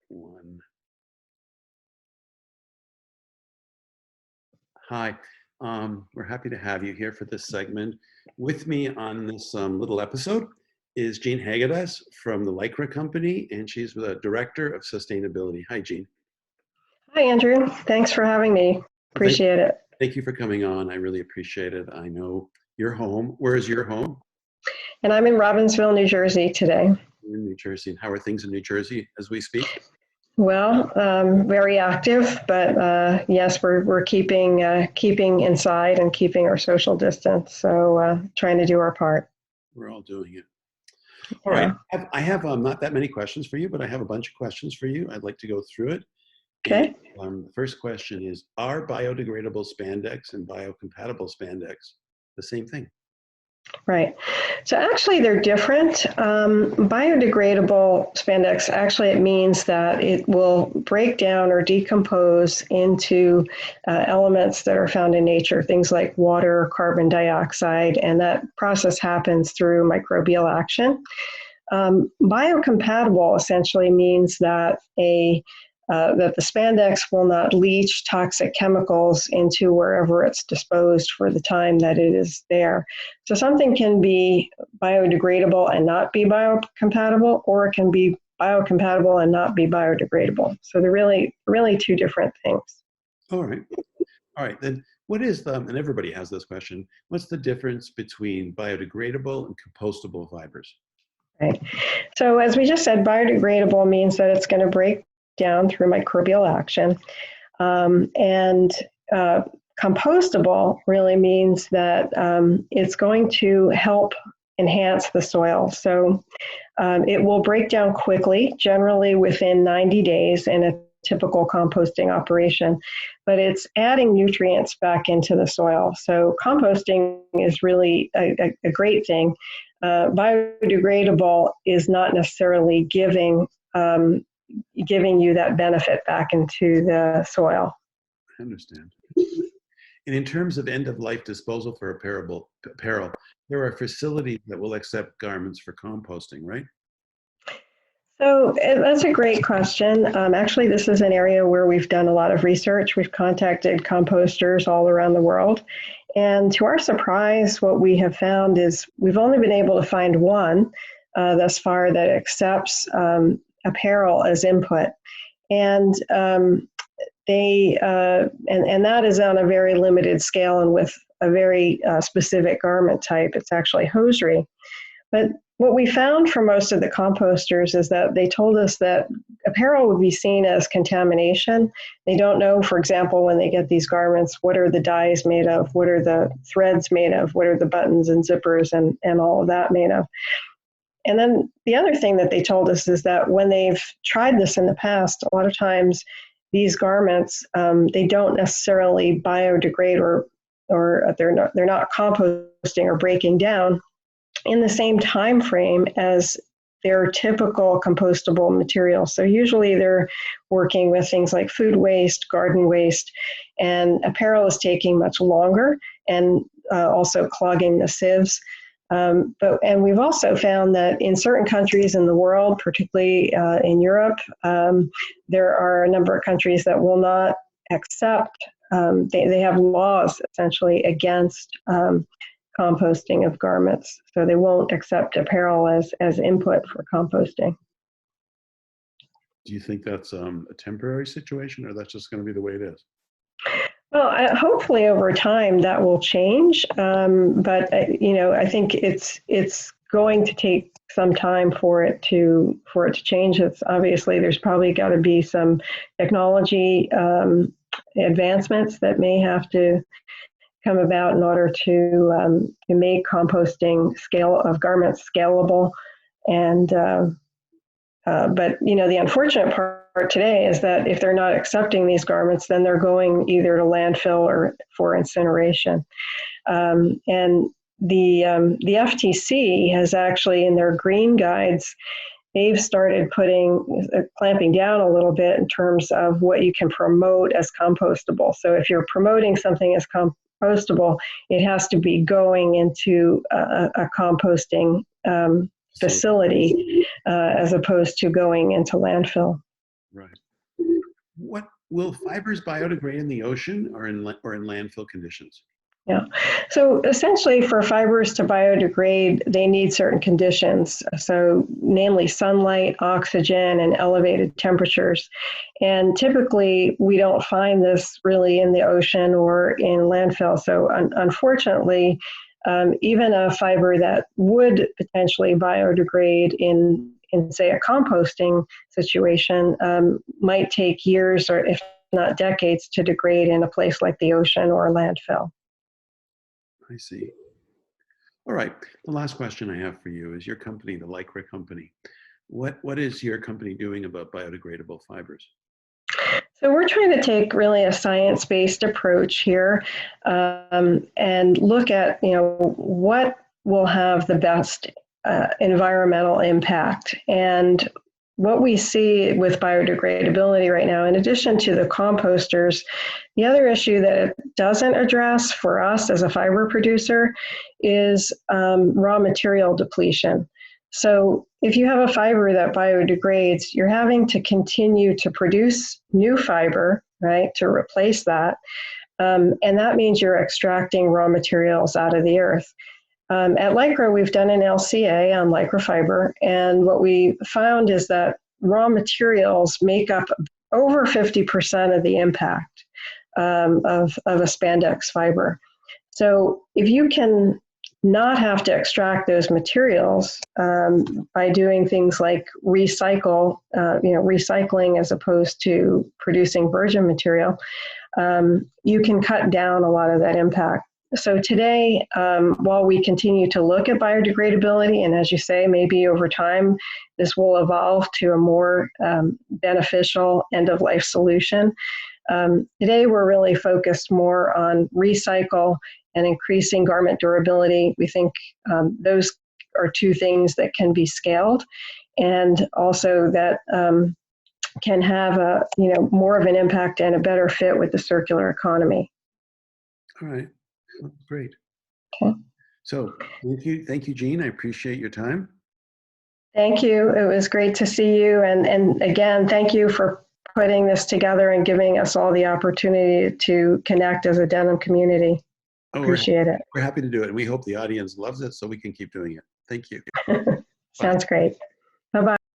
One. Hi, we're happy to have you here for this segment. With me on this little episode is Jean Hegedus from the LYCRA company, and she's the Director of Sustainability. Hi, Jean. Hi, Andrew. Thanks for having me. Appreciate it. Thank you for coming on. I really appreciate it. I know you're home. Where is your home? And I'm in Robbinsville, New Jersey today. You're in New Jersey. And how are things in New Jersey as we speak? Well, very active, but yes, we're keeping inside and keeping our social distance. So trying to do our part. We're all doing it. All right. I have not that many questions for you, but I have a bunch of questions for you. I'd like to go through it. Okay. And, the first question is, are biodegradable spandex and biocompatible spandex the same thing? Right. So actually they're different. Biodegradable spandex, actually it means that it will break down or decompose into elements that are found in nature, things like water, carbon dioxide, and that process happens through microbial action. Biocompatible essentially means that that the spandex will not leach toxic chemicals into wherever it's disposed for the time that it is there. So something can be biodegradable and not be biocompatible, or it can be biocompatible and not be biodegradable. So they're really two different things. All right. Then what is and everybody has this question, what's the difference between biodegradable and compostable fibers? Right. So as we just said, biodegradable means that it's going to break down through microbial action. And compostable really means that it's going to help enhance the soil. So it will break down quickly, generally within 90 days in a typical composting operation, but it's adding nutrients back into the soil. So composting is really a great thing. Biodegradable is not necessarily giving you that benefit back into the soil. I understand. And in terms of end-of-life disposal for apparel, there are facilities that will accept garments for composting, right? So that's a great question. Actually, this is an area where we've done a lot of research. We've contacted composters all around the world. And to our surprise, what we have found is we've only been able to find one thus far that accepts apparel as input, and that is on a very limited scale and with a very specific garment type. It's actually hosiery. But what we found for most of the composters is that they told us that apparel would be seen as contamination. They don't know, for example, when they get these garments, what are the dyes made of, what are the threads made of, what are the buttons and zippers and all of that made of. And then the other thing that they told us is that when they've tried this in the past, a lot of times these garments, they don't necessarily biodegrade or they're not composting or breaking down in the same time frame as their typical compostable materials. So usually they're working with things like food waste, garden waste, and apparel is taking much longer and also clogging the sieves. And we've also found that in certain countries in the world, particularly in Europe, there are a number of countries that will not accept, they have laws essentially against composting of garments. So they won't accept apparel as input for composting. Do you think that's a temporary situation, or that's just going to be the way it is? Well, hopefully over time that will change, but I think it's going to take some time for it to change. It's obviously there's probably got to be some technology advancements that may have to come about in order to make composting of garments scalable. And but the unfortunate part today is that if they're not accepting these garments, then they're going either to landfill or for incineration. And the FTC has actually, in their green guides, they've started clamping down a little bit in terms of what you can promote as compostable. So if you're promoting something as compostable, it has to be going into a composting facility as opposed to going into landfill. Right. What will fibers biodegrade in the ocean or in landfill conditions? Yeah. So essentially, for fibers to biodegrade, they need certain conditions. So, namely sunlight, oxygen, and elevated temperatures. And typically, we don't find this really in the ocean or in landfill. So, unfortunately, even a fiber that would potentially biodegrade in say, a composting situation might take years or if not decades to degrade in a place like the ocean or a landfill. I see. All right. The last question I have for you is your company, the LYCRA company. What is your company doing about biodegradable fibers? So we're trying to take really a science-based approach here and look at, what will have the best environmental impact. And what we see with biodegradability right now, in addition to the composters, the other issue that it doesn't address for us as a fiber producer is raw material depletion. So if you have a fiber that biodegrades, you're having to continue to produce new fiber, right, to replace that. And that means you're extracting raw materials out of the earth. At LYCRA, we've done an LCA on LYCRA fiber, and what we found is that raw materials make up over 50% of the impact of a spandex fiber. So if you can not have to extract those materials by doing things like recycling as opposed to producing virgin material, you can cut down a lot of that impact. So today, while we continue to look at biodegradability, and as you say, maybe over time, this will evolve to a more beneficial end-of-life solution. Today, we're really focused more on recycle and increasing garment durability. We think those are two things that can be scaled, and also that can have more of an impact and a better fit with the circular economy. All right. Great. Okay. So thank you, Jean. I appreciate your time. Thank you. It was great to see you. And again, thank you for putting this together and giving us all the opportunity to connect as a denim community. Appreciate it. We're happy to do it. And we hope the audience loves it so we can keep doing it. Thank you. Sounds great.